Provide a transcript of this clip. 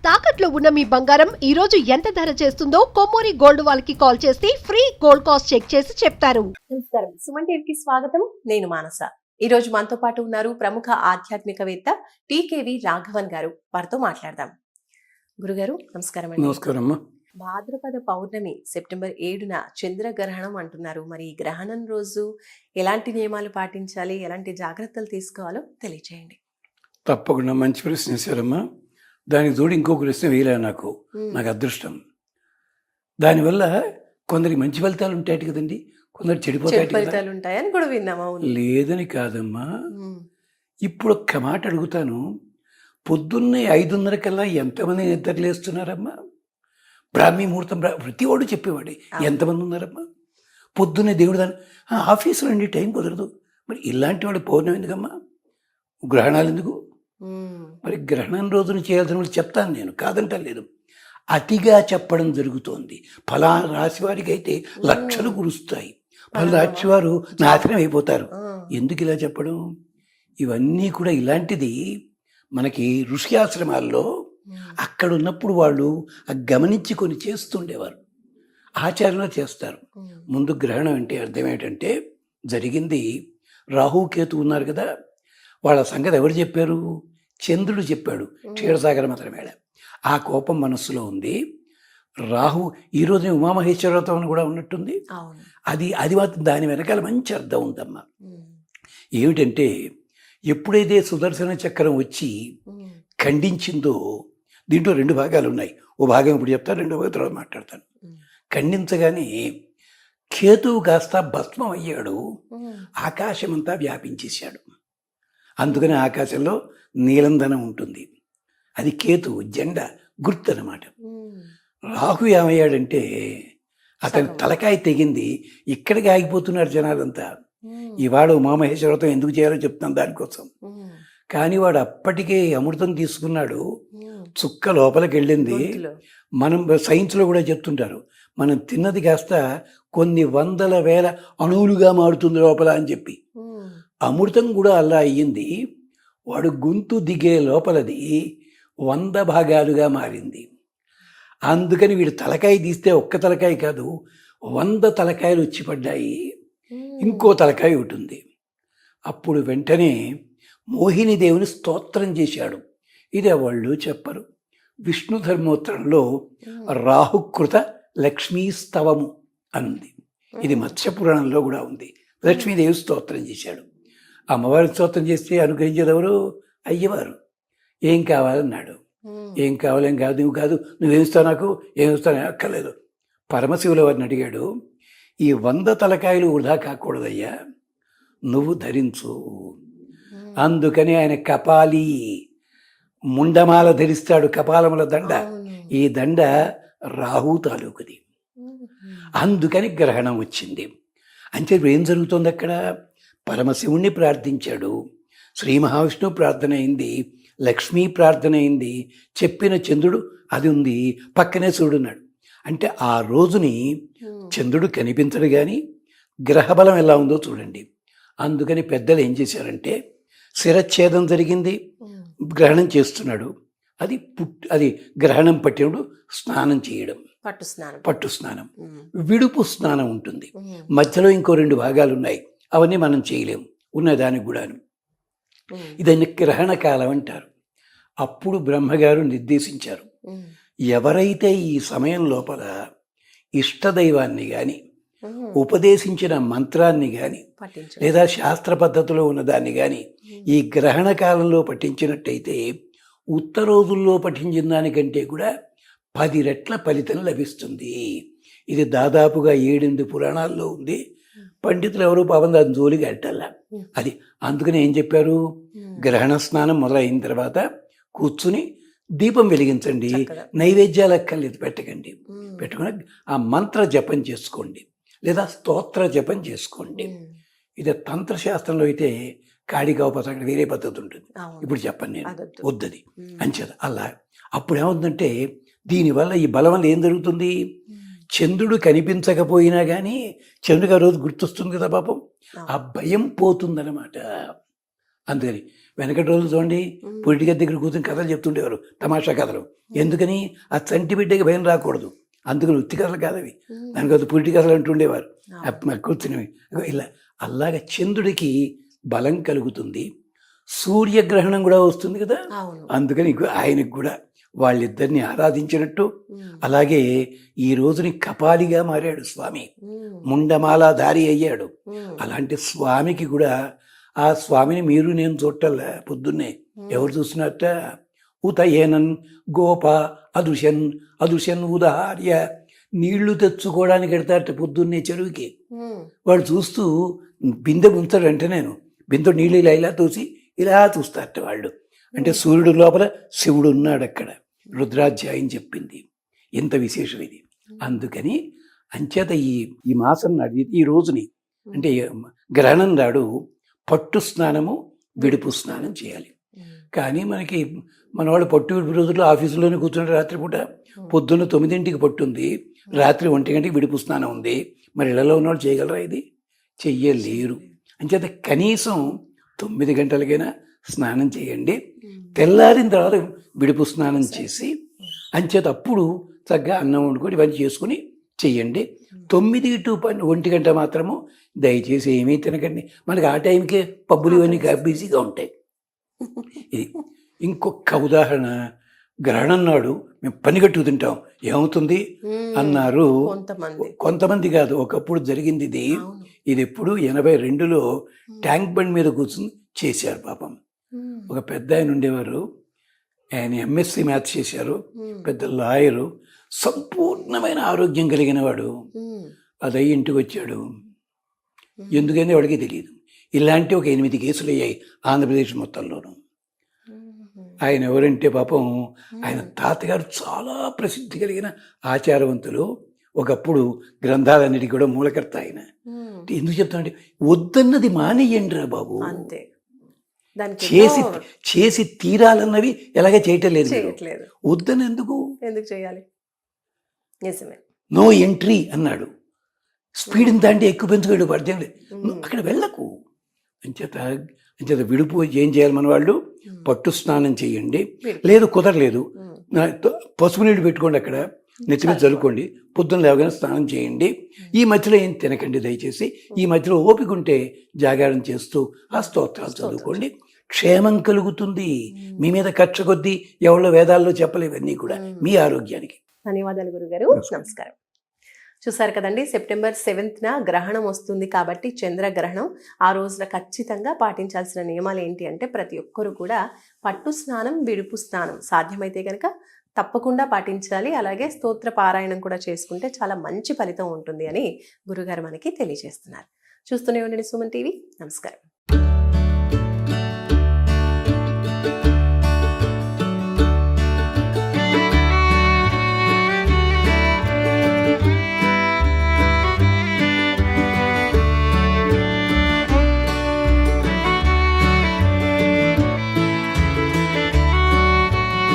తాకట్లో ఉన్న మీ బంగారం ఈ రోజు ఎంత ధర చేస్తుందో కొమ్మూరి గోల్డ్ వాళ్ళకి కాల్ చేసి ఫ్రీ గోల్డ్ కాస్ట్ చెక్ చేసి చెప్తారు. నమస్కారం, సుమన్ టీవీకి స్వాగతం. నేను మానస. ఈ రోజు మనతో పాటు ఉన్నారు ప్రముఖ ఆధ్యాత్మికవేత్త టీకేవి రాఘవన్ గారు. వారితో మాట్లాడదాం. గురుగారు నమస్కారం అండి. నమస్కారం. భాద్రపద పౌర్ణమి సెప్టెంబర్ 7న చంద్రగ్రహణం అంటున్నారు. మరి ఈ గ్రహణం రోజు ఎలాంటి నియమాలు పాటించాలి, ఎలాంటి జాగ్రత్తలు తీసుకోవాలో తెలియచేయండి. తప్పకుండా మంచి ప్రశ్న వేశారమ్మా. దానికి తోడు ఇంకొక ప్రశ్న వేయలే నాకు అదృష్టం. దానివల్ల కొందరికి మంచి ఫలితాలు ఉంటాయి కదండి, కొందరు చెడిపోతాయి ఫలితాలు ఉంటాయని కూడా విన్నామా? లేదని కాదమ్మా. ఇప్పుడు ఒక్క మాట అడుగుతాను, పొద్దున్నే 5:30 కల్లా ఎంతమంది నిద్రలేస్తున్నారమ్మా? బ్రాహ్మీ ముహూర్తం ప్రతి వాడు చెప్పేవాడే. ఎంతమంది ఉన్నారమ్మా? పొద్దున్నే దేవుడు దాన్ని ఆఫీసులో అండి టైం కుదరదు. మరి ఇలాంటి వాడు పౌర్ణమి ఎందుకమ్మా? గ్రహణాలు ఎందుకు? మరి గ్రహణం రోజున చేయాల్సిన వాళ్ళు చెప్తాను, నేను కాదంటలేదు. అతిగా చెప్పడం జరుగుతోంది. ఫలానా రాశి వారికి అయితే లక్షలు కురుస్తాయి, ఫలానా రాశి వారు నాశనం అయిపోతారు. ఎందుకు ఇలా చెప్పడం? ఇవన్నీ కూడా ఇలాంటిది మనకి ఋషి ఆశ్రమాల్లో అక్కడ ఉన్నప్పుడు వాళ్ళు గమనించి కొన్ని చేస్తుండేవారు, ఆచరణ చేస్తారు. ముందు గ్రహణం అంటే అర్థం ఏంటంటే, జరిగింది రాహుకేతు ఉన్నారు కదా, వాళ్ళ సంగతి ఎవరు చెప్పారు? చంద్రుడు చెప్పాడు. క్షీరసాగర మతమేళ ఆ కోపం మనస్సులో ఉంది. రాహు ఈరోజు ఉమామహేశ్వరవ్రతం అని కూడా ఉన్నట్టుంది. అది మాత్రం దాని వెనకాల మంచి అర్థం ఉందమ్మా. ఏమిటంటే, ఎప్పుడైతే సుదర్శన చక్రం వచ్చి ఖండించిందో, దీంట్లో 2 భాగాలు ఉన్నాయి. ఓ భాగం ఇప్పుడు చెప్తాను, 2వ భాగం తర్వాత మాట్లాడతాను. ఖండించగానే కేతువు కాస్త భస్మం అయ్యాడు, ఆకాశమంతా వ్యాపించేశాడు. అందుకని ఆకాశంలో నీలంధనం ఉంటుంది. అది కేతు జెండా గుర్తు అన్నమాట. రాహు ఏమయ్యాడంటే, అతని తలకాయ తెగింది. ఇక్కడికి ఆగిపోతున్నారు జనాలంతా. ఇవాడు ఉమామహేశ్వరవ్రతం ఎందుకు చేయాలో చెప్తాను దానికోసం. కానీ వాడు అప్పటికే అమృతం తీసుకున్నాడు, చుక్క లోపలికి వెళ్ళింది. మనం సైన్స్లో కూడా చెప్తుంటారు, మనం తిన్నది కాస్త కొన్ని వందల వేల అణువులుగా మారుతుంది లోపల అని చెప్పి. అమృతం కూడా అలా అయ్యింది. వాడు గొంతు దిగే లోపలది 100 భాగాలుగా మారింది. అందుకని వీడు తలకాయ తీస్తే ఒక్క తలకాయ కాదు, 100 తలకాయలు వచ్చి పడ్డాయి. ఇంకో తలకాయ ఉంటుంది. అప్పుడు వెంటనే మోహిని దేవుని స్తోత్రం చేశాడు. ఇది వాళ్ళు చెప్పరు. విష్ణు ధర్మోత్తరంలో రాహుకృత లక్ష్మీస్తవము అనుంది. ఇది మత్స్యపురాణంలో కూడా ఉంది. లక్ష్మీదేవి స్తోత్రం చేశాడు. అమ్మవారి స్తోత్రం చేస్తే అనుగ్రహించేదెవరు? అయ్యవారు. ఏం కావాలన్నాడు. ఏం కావాలేం కాదు, నువ్వు కాదు, నువ్వేమిస్తావు నాకు, ఏమిస్తావు అక్కర్లేదు. పరమశివుల వారిని అడిగాడు, ఈ 100 తలకాయలు వృధా కాకూడదయ్యా, నువ్వు ధరించు. అందుకని ఆయన కపాలి ముండమాల ధరిస్తాడు, కపాలముల దండ. ఈ దండ రాహు తాలూకుది. అందుకని గ్రహణం వచ్చింది. అంటే ఇప్పుడు ఏం జరుగుతుంది అక్కడ? పరమశివుణ్ణి ప్రార్థించాడు, శ్రీ మహావిష్ణువు ప్రార్థన అయింది, లక్ష్మీ ప్రార్థన అయింది, చెప్పిన చంద్రుడు అది ఉంది, పక్కనే సూర్యుడున్నాడు. అంటే ఆ రోజుని చంద్రుడు కనిపించడు కానీ గ్రహబలం ఎలా ఉందో చూడండి. అందుకని పెద్దలు ఏం చేశారంటే, శిరచ్ఛేదం జరిగింది, గ్రహణం చేస్తున్నాడు, అది గ్రహణం పట్టినప్పుడు స్నానం చేయడం, పట్టు స్నానం. విడుపు స్నానం ఉంటుంది. మధ్యలో ఇంకో 2 భాగాలు ఉన్నాయి, అవన్నీ మనం చేయలేము, ఉన్నదానికి కూడాను. ఇదాన్ని గ్రహణ కాలం అంటారు. అప్పుడు బ్రహ్మగారు నిర్దేశించారు, ఎవరైతే ఈ సమయం లోపల ఇష్టదైవాన్ని కానీ, ఉపదేశించిన మంత్రాన్ని కానీ, లేదా శాస్త్ర పద్ధతిలో ఉన్నదాన్ని కానీ ఈ గ్రహణ కాలంలో పఠించినట్టయితే ఉత్త రోజుల్లో పఠించిన దానికంటే కూడా 10 రెట్ల ఫలితం లభిస్తుంది. ఇది దాదాపుగా 7-8 పురాణాల్లో ఉంది. పండితులు ఎవరు పాపం దాని జోలికి అట్టల్లా. అది అందుకని ఏం చెప్పారు, గ్రహణ స్నానం మొదలైన తర్వాత కూర్చుని దీపం వెలిగించండి, నైవేద్యాలు అక్కర్లేదు పెట్టకండి, పెట్టుకుని ఆ మంత్ర జపం చేసుకోండి, లేదా స్తోత్ర జపం చేసుకోండి. ఇది తంత్రశాస్త్రంలో అయితే కాడిగా పసండి వేరే పద్ధతి ఉంటుంది. ఇప్పుడు చెప్పండి, నేను వద్దది అంచేత అలా. అప్పుడు ఏమవుతుందంటే, దీనివల్ల ఈ బలం వల్ల ఏం జరుగుతుంది, చంద్రుడు కనిపించకపోయినా కానీ చంద్రుడికి ఆ రోజు గుర్తొస్తుంది కదా పాపం, ఆ భయం పోతుందన్నమాట. అందుకని వెనకటి రోజులు చూడండి పొలిటికల్ దగ్గర కూర్చొని కథలు చెప్తుండేవారు, తమాషా కథలు. ఎందుకని ఆ చంటి బిడ్డకి భయం రాకూడదు, అందుకని ఉత్తి కథలు కాదు అవి, దానికి అది పొలిటి కథలు అంటుండేవారు కూర్చుని. ఇలా అలాగ చంద్రుడికి బలం కలుగుతుంది, సూర్యగ్రహణం కూడా వస్తుంది కదా, అందుకని ఆయనకు కూడా వాళ్ళిద్దరిని ఆరాధించినట్టు. అలాగే ఈ రోజుని కపాలిగా మారాడు స్వామి, ముండమాలాధారి అయ్యాడు. అలాంటి స్వామికి కూడా, ఆ స్వామిని మీరు నేను చూడటల్లా, పొద్దున్నే ఎవరు చూసినట్ట, ఉతయేనన్ గోప అదుషన్ ఉదార్య, నీళ్లు తెచ్చుకోవడానికి ఎడతారట పొద్దున్నే చెరువుకి. వాడు చూస్తూ బిందె ఉంచాడు, అంటే నేను బిందె నీళ్ళు ఇలా తోసి ఇలా చూస్తారట వాళ్ళు. అంటే సూర్యుడు లోపల శివుడు ఉన్నాడు అక్కడ, రుద్రాధ్యాయం చెప్పింది. ఎంత విశేషం ఇది. అందుకని అంచేత ఈ మాసం నాడు, ఈ రోజుని అంటే గ్రహణం నాడు పట్టు స్నానము విడుపు స్నానం చేయాలి. కానీ మనకి మన వాళ్ళు పట్టు విడుపు రోజుల్లో ఆఫీసులోనే కూర్చుంటే రాత్రిపూట, పొద్దున్న 9ంటికి పట్టుంది, రాత్రి 1 గంటకి విడుపు స్నానం ఉంది. మరి ఇళ్లలో ఉన్నవాళ్ళు చేయగలరా? ఇది చెయ్యలేరు. అంచేత కనీసం 9 గంటలకైనా స్నానం చేయండి. తెల్లారిన తర్వాత విడుపు స్నానం చేసి, అంచేత అప్పుడు చక్కగా అన్నం వండుకొని ఇవన్నీ చేసుకుని చెయ్యండి. 9 to 1 గంట మాత్రము దయచేసి ఏమీ తినకండి. మనకి ఆ టైంకే పబ్బులు ఇవన్నీ బిజీగా ఉంటాయి. ఇది ఇంకొక ఉదాహరణ, గ్రహణం నాడు మేము పనిగట్టు తింటాం, ఏమవుతుంది అన్నారు కొంతమంది. కాదు, ఒకప్పుడు జరిగింది ఇది. ఇది ఎప్పుడు 82లో ట్యాంక్ బండ్ మీద కూర్చుని చేశారు పాపం. ఒక పెద్ద ఆయన ఉండేవారు, ఆయన MSc మ్యాథ్స్ చేశారు, పెద్ద లాయరు, సంపూర్ణమైన ఆరోగ్యం కలిగిన వాడు. అదయ్యి ఇంటికి వచ్చాడు, ఎందుకని వాడికి తెలియదు. ఇలాంటి ఒక 8 కేసులు అయ్యాయి ఆంధ్రప్రదేశ్ మొత్తంలోనూ. ఆయన ఎవరంటే పాపం ఆయన తాతగారు చాలా ప్రసిద్ధి కలిగిన ఆచారవంతులు, ఒకప్పుడు గ్రంథాలన్నిటికీ కూడా మూలకర్త ఆయన. ఎందుకు చెప్తానంటే, వద్దన్నది మానేయండి రా బాబు, చేసి తీరాలన్నవి ఎలాగే చేయటం లేదు, వద్దని ఎందుకు చేయాలి? నో ఎంట్రీ అన్నాడు, స్పీడ్ని దాంట్లో ఎక్కువ పెంచుకోడు పడితే అక్కడ వెళ్ళకు. అంచేత విడుపు ఏం చేయాలి మన వాళ్ళు? పట్టు స్నానం చేయండి, లేదు కుదరలేదు పసుపు నీళ్ళు పెట్టుకోండి, అక్కడ నెత్తి మీద చల్లుకోండి, పొద్దున్న లేవగానే స్నానం చేయండి. ఈ మధ్యలో ఏం తినకండి దయచేసి. ఈ మధ్యలో ఓపిక ఉంటే జాగారం చేస్తూ ఆ స్తోత్రాలు చదువుకోండి, క్షేమం కలుగుతుంది. మీ మీద కక్ష కొద్దీ ఎవరో వేదాల్లో చెప్పలేవన్నీ కూడా మీ ఆరోగ్యానికి. ధన్యవాదాలు గురుగారు, నమస్కారం. చూసారు కదండి, సెప్టెంబర్ 7న గ్రహణం వస్తుంది కాబట్టి చంద్రగ్రహణం. ఆ రోజున ఖచ్చితంగా పాటించాల్సిన నియమాలు ఏంటి అంటే, ప్రతి ఒక్కరు కూడా పట్టు స్నానం విడుపు స్నానం సాధ్యమైతే కనుక తప్పకుండా పాటించాలి. అలాగే స్తోత్ర పారాయణం కూడా చేసుకుంటే చాలా మంచి ఫలితం ఉంటుంది అని గురుగారు మనకి తెలియజేస్తున్నారు. చూస్తూనే ఉండండి సుమన్ టీవీ. నమస్కారం.